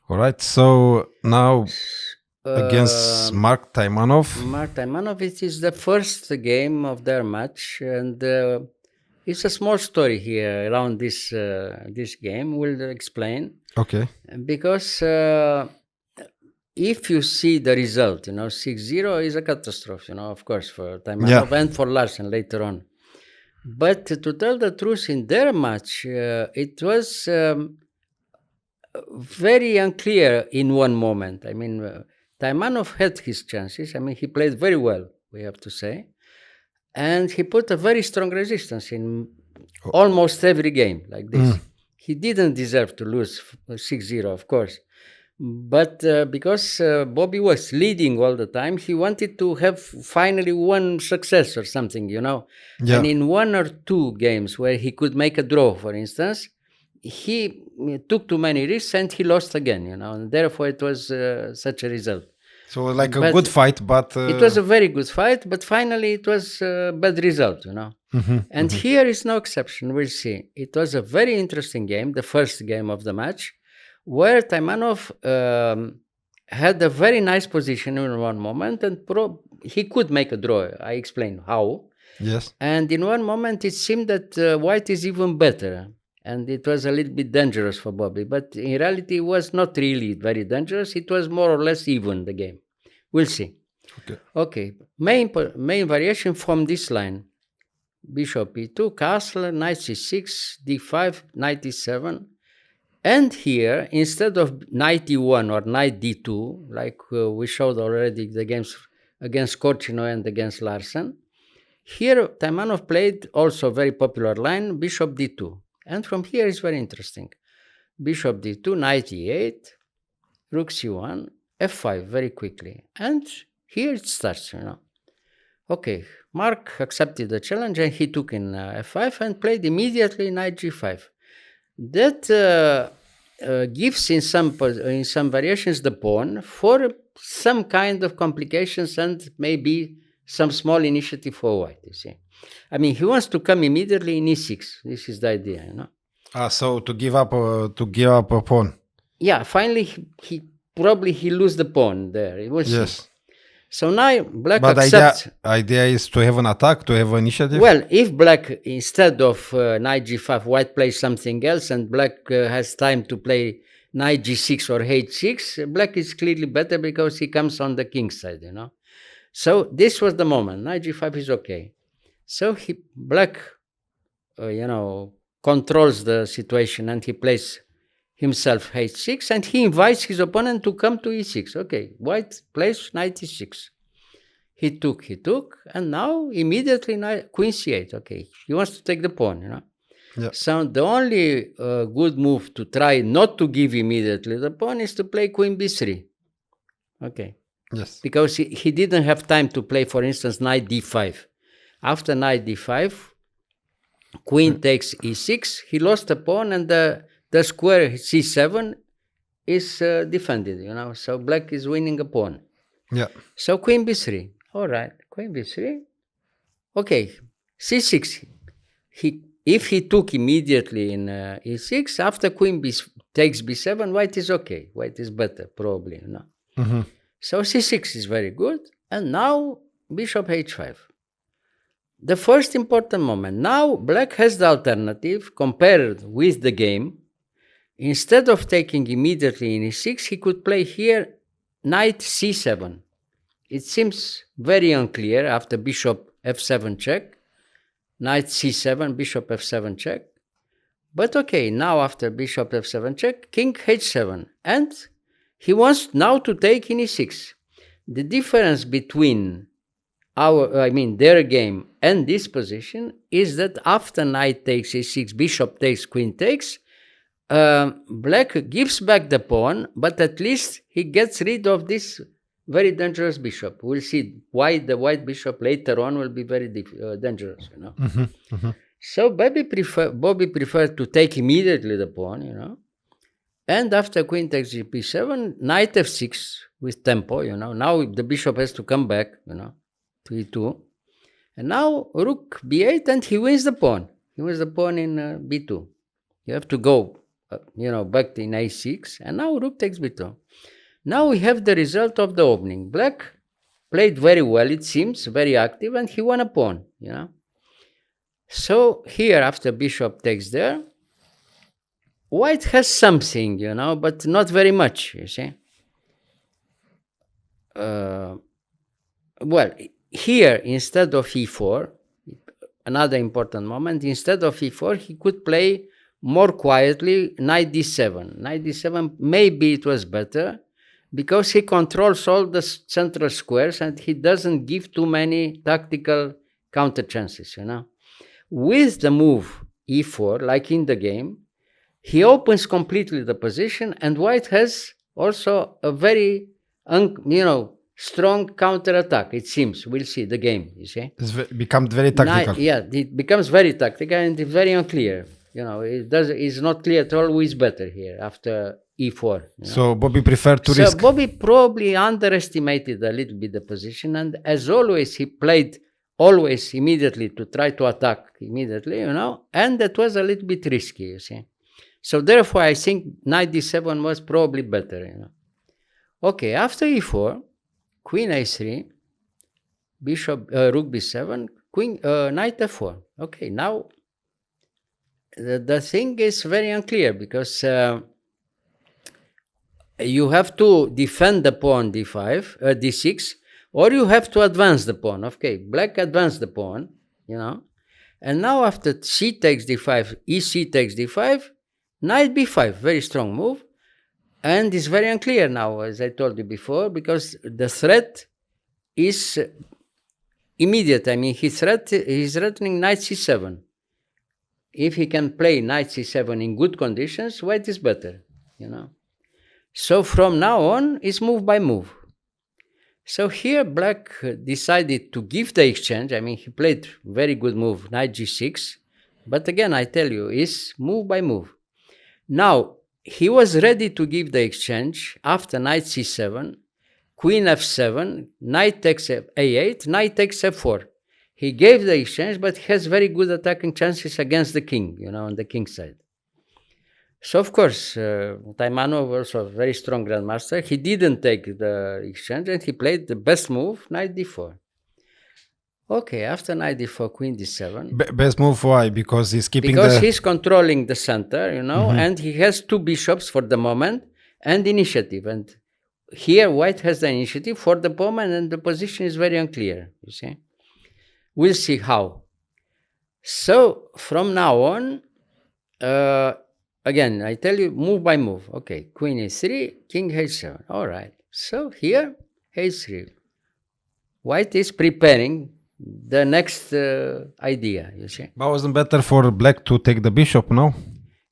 All right. So now against Um, Mark Taimanov. Mark Taimanov, it is the first game of their match, and it's a small story here around this game. We'll explain Okay. because if you see the result, 6-0 is a catastrophe, of course, for Yeah. Taimanov and for Larsen later on. But to tell the truth, in their match, it was very unclear in one moment. I mean, Taimanov had his chances. I mean, he played very well, we have to say. And he put a very strong resistance in almost every game like this. He didn't deserve to lose 6-0, of course. But because Bobby was leading all the time, he wanted to have finally one success or something. Yeah. And in one or two games where he could make a draw, for instance, he took too many risks and he lost again, and therefore it was such a result. So like a But good fight, but it was a very good fight, but finally it was a bad result. And here is no exception. We'll see. It was a very interesting game, the first game of the match, where Taimanov had a very nice position in one moment, and he could make a draw. I explain how. yes. And in one moment, it seemed that white is even better. And it was a little bit dangerous for Bobby. But in reality, it was not really very dangerous. It was more or less even, the game. We'll see. Okay. Okay. Main variation from this line. Bishop e2, castle, knight c6, d5, knight e7. And here, instead of knight e1 or knight d2, like we showed already the games against Korchino and against Larsen, here Taimanov played also a very popular line, bishop d2. And from here is very interesting. Bishop d2, knight e8, rook c1, f5 very quickly. And here it starts. Okay, Mark accepted the challenge and he took in f5 and played immediately knight g5. That gives in some variations the pawn for some kind of complications and maybe some small initiative for white, you see. I mean, he wants to come immediately in e6. This is the idea. So to give up a pawn. Yeah, finally he probably he lose the pawn there. We'll see. Yes. So now black But accepts. idea is to have an attack, to have initiative. Well, if black, instead of knight g5, white plays something else and black has time to play knight g6 or h6, black is clearly better because he comes on the king side. So this was the moment. Knight g5 is okay. So black, controls the situation and he plays himself h6 and he invites his opponent to come to e6. Okay, white plays knight e6. He took, and now immediately queen c8. Okay, he wants to take the pawn. Yeah. So the only good move to try not to give immediately the pawn is to play queen b3. Okay. Yes. Because he didn't have time to play, for instance, knight d5. After knight d5, queen takes e6. He lost the pawn, and the square c7 is defended. So black is winning a pawn. Yeah. So queen b3. All right, queen b3. Okay, c6. If he took immediately in e6, after queen takes b7, white is okay. White is better, probably. So c6 is very good. And now bishop h5. The first important moment. Now black has the alternative compared with the game. Instead of taking immediately in e6, he could play here knight c7. It seems very unclear after bishop f7 check, knight c7, bishop f7 check. But okay, now after bishop f7 check, king h7. And he wants now to take in e6. The difference between their game and this position is that after knight takes e6, bishop takes, queen takes, black gives back the pawn, but at least he gets rid of this very dangerous bishop. We'll see why the white bishop later on will be very dangerous. So Bobby preferred to take immediately the pawn. And after queen takes b7, knight f6 with tempo. Now the bishop has to come back. To e2. And now rook b8, and he wins the pawn. He wins the pawn in b2. You have to go back in a6, and now rook takes b2. Now we have the result of the opening. Black played very well, it seems, very active, and he won a pawn, So here, after bishop takes there, white has something, but not very much, you see. Well, here, instead of e4, another important moment, instead of e4, he could play more quietly knight d7. Knight d7, maybe it was better, because he controls all the central squares and he doesn't give too many tactical counter chances, With the move e4, like in the game, he opens completely the position, and white has also a very, strong counter-attack, it seems. We'll see the game, you see. It's become very tactical. It becomes very tactical and very unclear. It's not clear at all who is better here after e4. So Bobby preferred to risk. So Bobby probably underestimated a little bit the position, and as always, he played always immediately to try to attack immediately, and that was a little bit risky, you see. So therefore, I think knight d7 was probably better, Okay, after e4, queen a3, bishop, rook b7, knight f4. Okay, now the thing is very unclear, because you have to defend the pawn d5, d6, or you have to advance the pawn. Okay, black advanced the pawn, and now after c takes d5, ec takes d5, knight b5, very strong move, and it's very unclear now, as I told you before, because the threat is immediate. I mean, he's threatening knight c7. If he can play knight c7 in good conditions, white is better, So from now on, it's move by move. So here black decided to give the exchange. I mean, he played very good move, knight g6. But again, I tell you, it's move by move. Now, he was ready to give the exchange after knight c7, queen f7, knight takes a8, knight takes f4. He gave the exchange, but he has very good attacking chances against the king, on the king side. So, of course, Taimanov, also a very strong grandmaster, he didn't take the exchange, and he played the best move, knight d4. Okay, after knight d4, queen d7. Best move, why? Because he's keeping Because he's controlling the center, and he has two bishops for the moment and initiative. And here white has the initiative for the moment, and the position is very unclear, you see. We'll see how. So from now on, again, I tell you, move by move. Okay, queen a3, king h7. All right. So here, h3. White is preparing the next idea, you see. But wasn't better for black to take the bishop, no?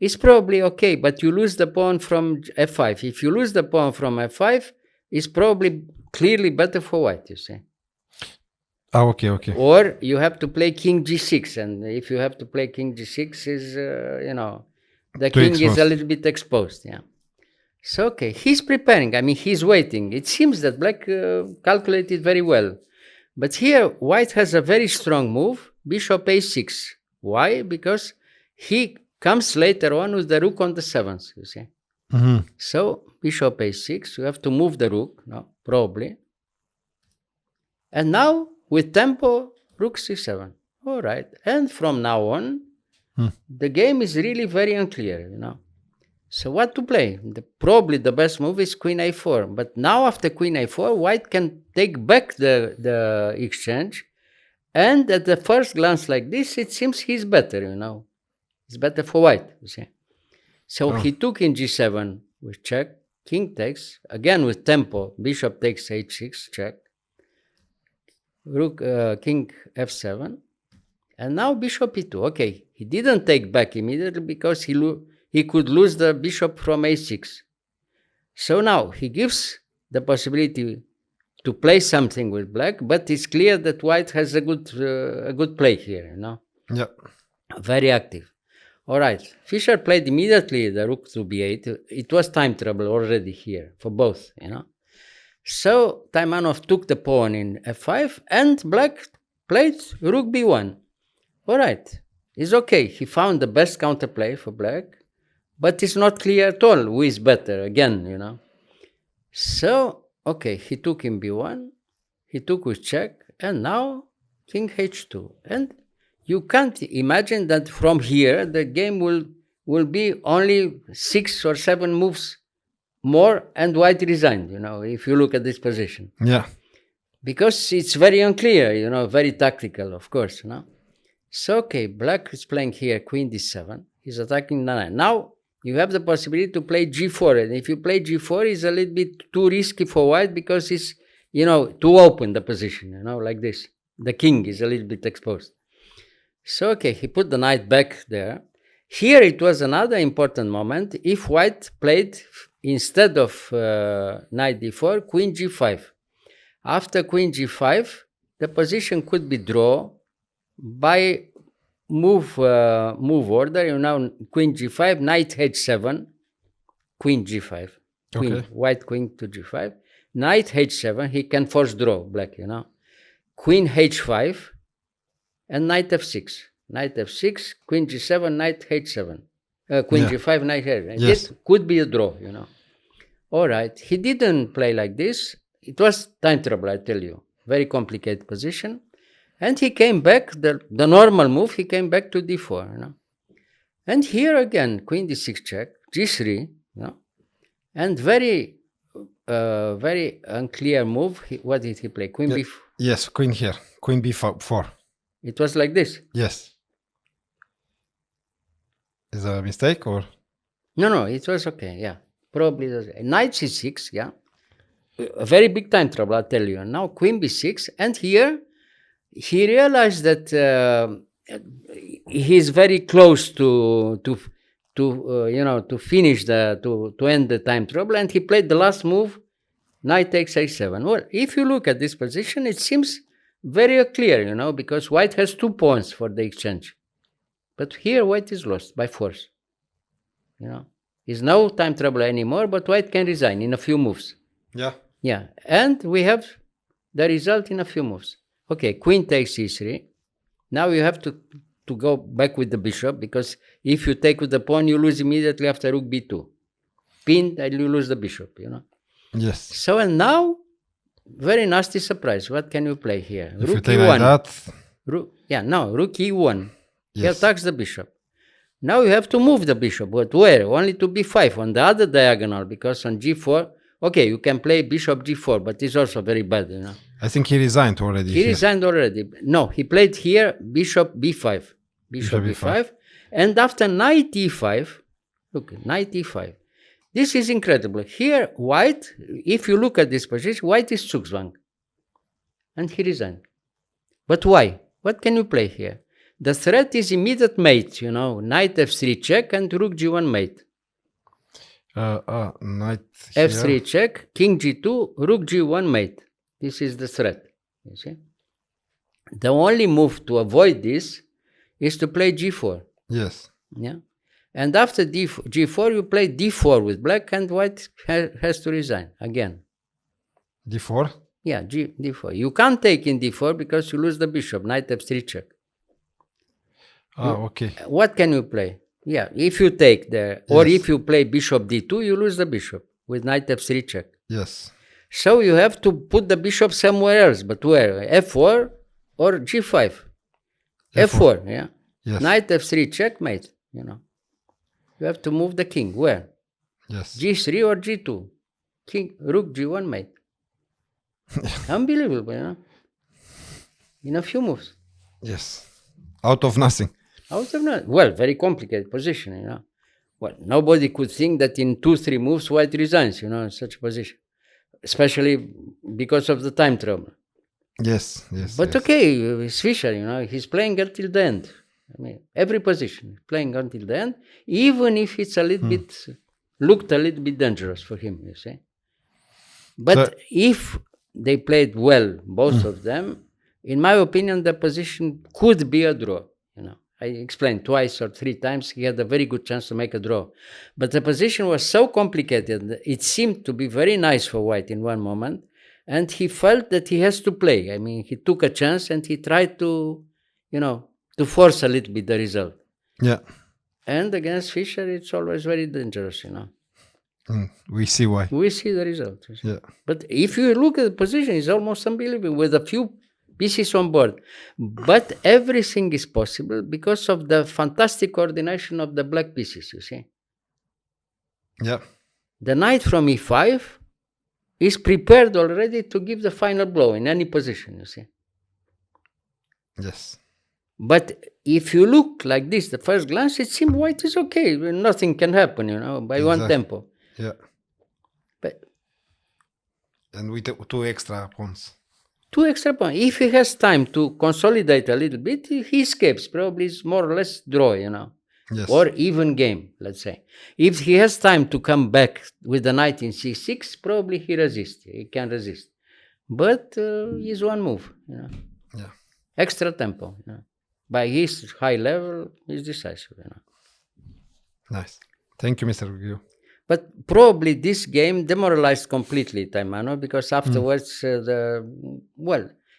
It's probably okay, but you lose the pawn from f5. If you lose the pawn from f5, it's probably clearly better for white, you see. Oh, okay. Or you have to play king g6, and if you have to play king g6, is the king is a little bit exposed, yeah. So okay, he's preparing. I mean, he's waiting. It seems that black calculated very well, but here white has a very strong move, bishop a6. Why? Because he comes later on with the rook on the 7th, you see. Mm-hmm. So bishop a6, you have to move the rook, no, probably. And now with tempo, rook c7. All right. And from now on, the game is really very unclear, So what to play? Probably the best move is queen a4. But now after queen a4, white can take back the exchange. And at the first glance like this, it seems he's better, It's better for white, you see. So he took in g7 with check, king takes, again with tempo, bishop takes h6, check. Rook, king f7, and now bishop e2. Okay, he didn't take back immediately because he could lose the bishop from a6. So now he gives the possibility to play something with black, but it's clear that white has a good play here, Yeah. Very active. All right, Fischer played immediately the rook to b8. It was time trouble already here for both, So Taimanov took the pawn in f5, and black played rook b1. All right, it's okay. He found the best counterplay for black, but it's not clear at all who is better again, you know. So, okay, he took in b1, he took with check, and now king h2. And you can't imagine that from here the game will be only 6 or 7 moves more and white resigned, you know, if you look at this position. Yeah. Because it's very unclear, you know, very tactical, of course, you know. So, okay, black is playing here queen d7. He's attacking the 9. Now, you have the possibility to play g4. And if you play g4, it's a little bit too risky for white because it's, you know, too open the position, you know, like this. The king is a little bit exposed. So, okay, he put the knight back there. Here it was another important moment. If white played, instead of knight d4, queen g5. After queen g5, the position could be drawn by move order. You know, queen g5, knight h7, queen g5, queen, Okay. white queen to g5, knight h7. He can force draw black. You know, queen h5, and knight f6. Knight f6, queen g7, knight h7, queen g5, knight h7. Yes. This could be a draw. You know. All right, he didn't play like this. It was time trouble, I tell you. Very complicated position. And he came back, the normal move, he came back to d4, you know. And here again, queen d6 check, g3, you know. And very unclear move. What did he play? Queen b4. Yes, queen here. Queen b4. It was like this. Yes. Is that a mistake or? No, it was okay, yeah. Probably it was, knight c6, yeah. A very big time trouble, I'll tell you. And now queen b6, and here he realized that he's very close to finish to end the time trouble, and he played the last move, knight takes a7. Well, if you look at this position, it seems very clear, you know, because white has 2 pawns for the exchange, but here white is lost by force. You know, there's no time trouble anymore, but white can resign in a few moves. Yeah. Yeah, and we have the result in a few moves. Okay, queen takes e3. Now you have to go back with the bishop, because if you take with the pawn, you lose immediately after rook b2. Pinned, and you lose the bishop, you know. Yes. So, and now, very nasty surprise. What can you play here? If rook you take e1. like that. Rook e1. He Yes. attacks the bishop. Now you have to move the bishop, but where? Only to b5, on the other diagonal, because on g4, okay, you can play bishop g4, but it's also very bad, you know. I think he resigned already. He here. resigned already. No, he played here bishop b5. Bishop b5. And after knight e5, look, knight e5. This is incredible. Here, white, if you look at this position, white is Zugzwang. And he resigned. But why? What can you play here? The threat is immediate mate, you know, knight f3 check and rook g1 mate. Knight f3 here. check, king g2, rook g1 mate. This is the threat, you see. The only move to avoid this is to play g4. Yes. Yeah. And after g4, you play d4 with black, and white has to resign again. d4. Yeah, d4. You can't take in d4 because you lose the bishop, knight f3 check. Okay. What can you play? Yeah, if you take there, or Yes. if you play bishop d2, you lose the bishop with knight f3 check. Yes. So you have to put the bishop somewhere else, but where? f4 or g5? f4, yeah. Yes. Knight f3 checkmate, you know. You have to move the king. Where? Yes. g3 or g2? King, rook g1 mate. Unbelievable, you know. In a few moves. Yes. Out of nothing. Out of nothing. Well, very complicated position, you know. Well, nobody could think that in 2-3 moves white resigns, you know, in such a position. Especially because of the time trouble. Yes. Yes. But yes. okay, it's Fischer, you know, he's playing until the end. I mean, every position, playing until the end, even if it's a little bit, looked a little bit dangerous for him, you see. But So- if they played well, both of them, in my opinion, the position could be a draw, you know. I explained twice or 3 times, he had a very good chance to make a draw. But the position was so complicated, it seemed to be very nice for white in one moment, and he felt that he has to play. I mean, he took a chance and he tried to, you know, to force a little bit the result. Yeah. And against Fischer, it's always very dangerous, We see why. We see the result. Yeah. But if you look at the position, it's almost unbelievable with a few pieces on board. But everything is possible because of the fantastic coordination of the black pieces, you see. Yeah. The knight from e5 is prepared already to give the final blow in any position, you see. Yes. But if you look like this, the first glance, it seems white is okay. Nothing can happen, by one tempo. Yeah. But and with 2 extra pawns. 2 extra points. If he has time to consolidate a little bit, he escapes. Probably it's more or less draw, Yes. or even game, let's say. If he has time to come back with the knight in c6, probably he resists. He can resist. But it's one move, Yeah. Extra tempo, By his high level, he's decisive, Nice. Thank you, Mr. Gheorghiu. But probably this game demoralized completely Taimanov because afterwards,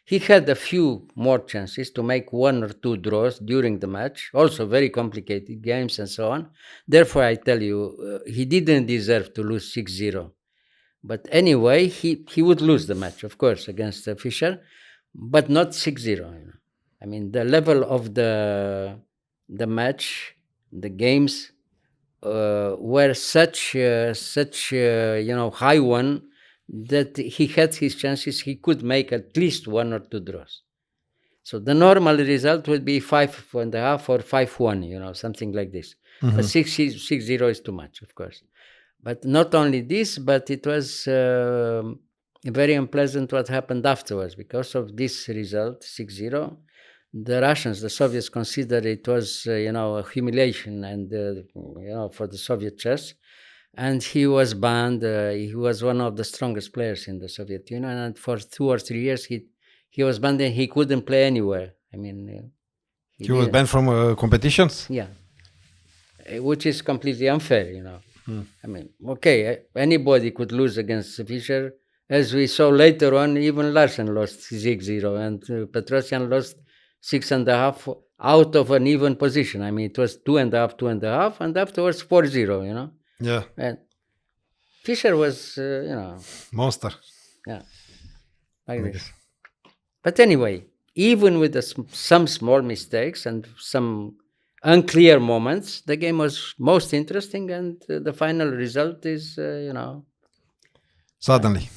he had a few more chances to make 1 or 2 draws during the match, also very complicated games and so on. Therefore, I tell you, he didn't deserve to lose 6-0. But anyway, he would lose the match, of course, against Fischer, but not 6-0. I mean, the level of the match, the games, were such high one that he had his chances. He could make at least 1 or 2 draws. So the normal result would be 5.5 or 5-1, something like this. Mm-hmm. But 6-0 is too much, of course. But not only this, but it was very unpleasant what happened afterwards because of this result, 6-0. The Russians, the Soviets, considered it was, a humiliation and, for the Soviet chess. And he was banned. He was one of the strongest players in the Soviet Union. And for 2 or 3 years, he was banned and he couldn't play anywhere. I mean, he was banned from competitions? Yeah. Which is completely unfair, I mean, okay, anybody could lose against Fischer. As we saw later on, even Larsen lost 6-0 and Petrosian lost 6.5 out of an even position. I mean, it was 2.5, 2.5, and afterwards 4-0, Yeah. And Fischer was, monster. Yeah, like this. But anyway, even with some small mistakes and some unclear moments, the game was most interesting, and the final result is, Suddenly.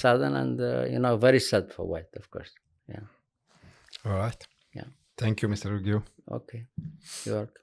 sudden and, very sad for white, of course. Yeah. All right. Yeah. Thank you, Mr. Gheorghiu. Okay. You're welcome.